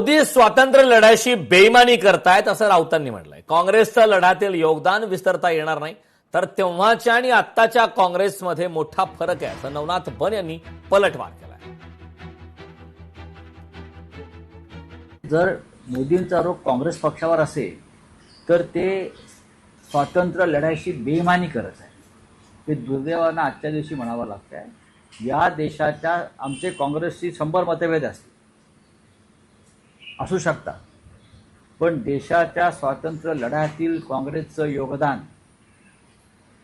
मोदी स्वातंत्र्य लढ्याशी बेईमानी करतायत असं राऊतांनी म्हटलंय. काँग्रेसचं लढ्यातील योगदान विसरता येणार नाही, तर तेव्हाच्या आणि आत्ताच्या काँग्रेसमध्ये मोठा फरक आहे असं नवनाथ बन यांनी पलटवार केलाय. जर मोदींचा आरोप काँग्रेस पक्षावर असेल तर ते स्वातंत्र्य लढ्याशी बेईमानी करत आहे. ते दुर्दैवानं आजच्या दिवशी म्हणावं लागतं आहे. या देशाच्या आमचे काँग्रेसशी 100 मतभेद असू शकतात, पण देशाच्या स्वातंत्र्य लढ्यातील काँग्रेसचं योगदान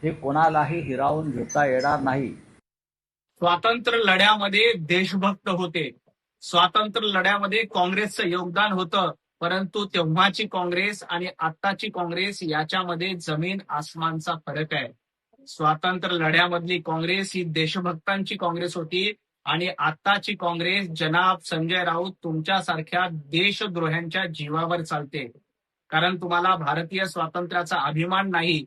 हे कोणालाही हिरावून घेता येणार नाही. स्वातंत्र्य लढ्यामध्ये देशभक्त होते, स्वातंत्र्य लढ्यामध्ये काँग्रेसचं योगदान होतं, परंतु तेव्हाची काँग्रेस आणि आत्ताची काँग्रेस याच्यामध्ये जमीन आसमानचा फरक आहे. स्वातंत्र्य लढ्यामधली काँग्रेस ही देशभक्तांची काँग्रेस होती आणि आत्ताची काँग्रेस जनाब संजय राऊत तुमच्यासारख्या देशद्रोह्यांच्या जीवावर चालते. कारण तुम्हाला भारतीय स्वातंत्र्याचा अभिमान नाही.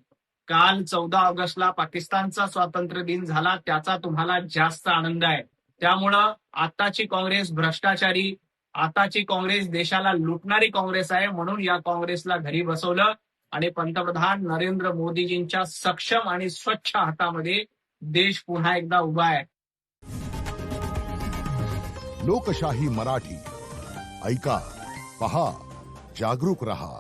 काल 14 ऑगस्टला पाकिस्तानचा स्वातंत्र्य दिन झाला, त्याचा तुम्हाला जास्त आनंद आहे. त्यामुळं आताची काँग्रेस भ्रष्टाचारी, आताची काँग्रेस देशाला लुटणारी काँग्रेस आहे. म्हणून या काँग्रेसला घरी बसवलं आणि पंतप्रधान नरेंद्र मोदीजींच्या सक्षम आणि स्वच्छ हातामध्ये देश पुन्हा एकदा उभा आहे. लोकशाही मराठी ऐका, पहा, जागरूक रहा.